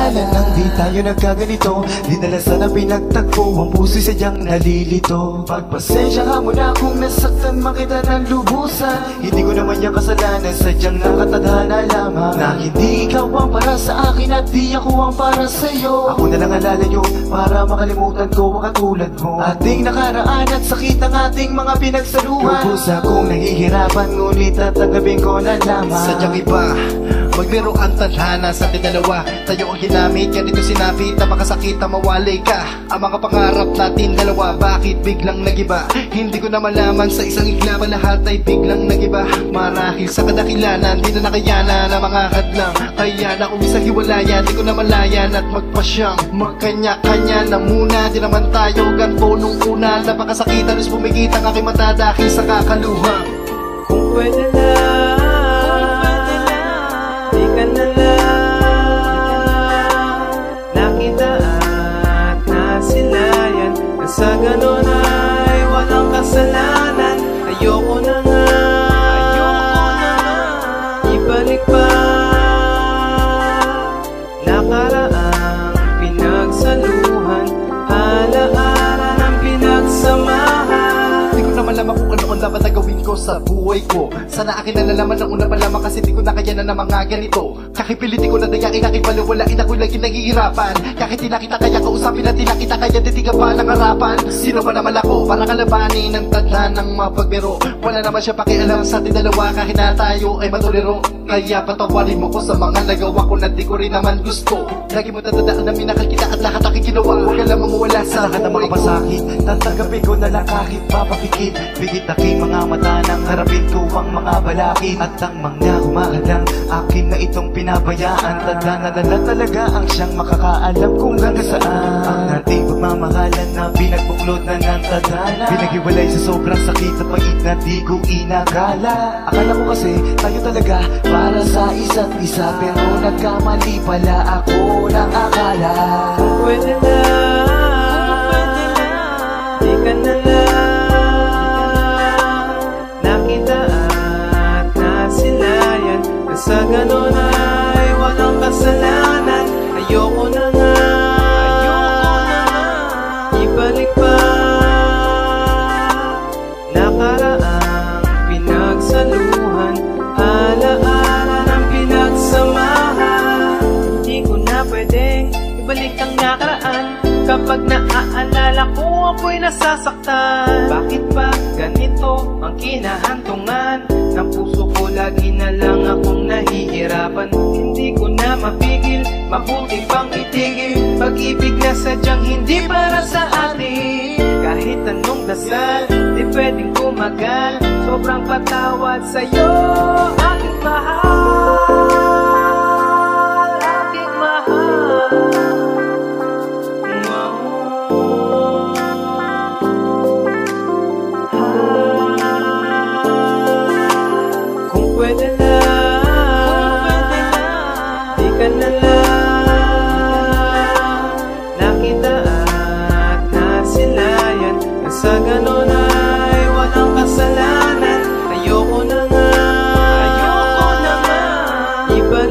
akala nang di tayo nagkaganito, di dala sana pinagtagpo, ang puso'y sadyang nalilito. Pagpasensya ka muna kung nasaktan man kita ng lubusan, hindi ko naman yung kasalanan, sadyang nakatadhana lamang na hindi ikaw ang para sa akin at di ako ang para sa'yo. Ako na lang ang lalayo para makalimutan ko ang katulad mo, ating nakaraan at sakit ng ating mga pinagsaluhan. Lubos akong nahihirapan, ngunit tatanggapin ko na lamang. Sadyang iba, maglaro ang tadhana sa ating dalawa. Tayo ang ginamit, ganito sinapit na makasakit na mawalay ka. Ang mga pangarap natin dalawa, bakit biglang nagiba? Hindi ko na malaman, sa isang igla pa lahat ay biglang nagiba. Marahil sa kadakilanan, di na nakayanan ang mga hadlang. Kaya na uwi sa hiwalayan, di ko na malayan at magpasyang magkanya-kanya na muna. Di naman tayo ganpo nung una, napakasakit halos pumigit ang aking mata dahil sa kakaluha. Kung pwede lang, di ka na lang nakita at nasilayan, na sa ganon ay walang kasalanan. Ayoko na nga ibalik pa nakaraang pinagsaluhan, alaala ng pinagsamahan. Di ko na malaman kung ano ang dapat na gawin ko sa buhay ko. Sana akin nalalaman ng una pa lamang, kasi di ko na kaya na ng mga ganito. Kakipiliti ko na dayakin, aking paliwalain, ako'y lagi nahihirapan. Kahit di na kita kaya kausapin at di na kita kaya titigan pa ng harapan. Sino ba naman ako para kalabanin ng tadhana ng mapagbiro? Wala naman siya pakialam sa ating dalawa kahit na tayo ay matuliro. Kaya patawarin mo ko sa mga nagawa ko na di ko rin naman gusto. Lagi mo tatandaan na minakal kita at lahat aking ginawa. Huwag ka lang mawala sa lahat ng mga pasakit, tatanggapin ko na lang kahit papapikit. Bigit aking mga mata nang harapin ko ang mga balakid, at ang mga humahadang akin na itong pinabayaan. Tadhana na talaga ang siyang makakaalam kung hanggang saan ang ating pagmamahalan na pinagbuklod na ng tadhana. Pinaghiwalay sa sobrang sakit at pait na di ko inakala. Akala ko kasi tayo talaga para sa isa't isa, pero nagkamali pala ako ng akala. Kung pwede lang, di ka na lang nakita at nasilayan, na sa ganon ay walang kasalanan. Ayoko na nga ibalik pa nakaraang pinagsaluhan, alaala ng pinagsamahan. Hindi ko na pwedeng ibalik ang nakaraan, kapag naaalala ko ako'y nasasaktan. Bakit ba ganito ang kinahantungan ng puso ko? Lagi na lang akong nahihirapan, hindi ko na mapigil, mabuti pang itigil. Pag-ibig na sadyang hindi para sa atin, kahit anong dasal di pwedeng kumagal. Sobrang patawad sa'yo, aking mahal, aking mahal. Kung pwede lang, di ka na lang nakita at nasilayan, na sa ganon ay walang kasalanan. Ayoko na nga ibalik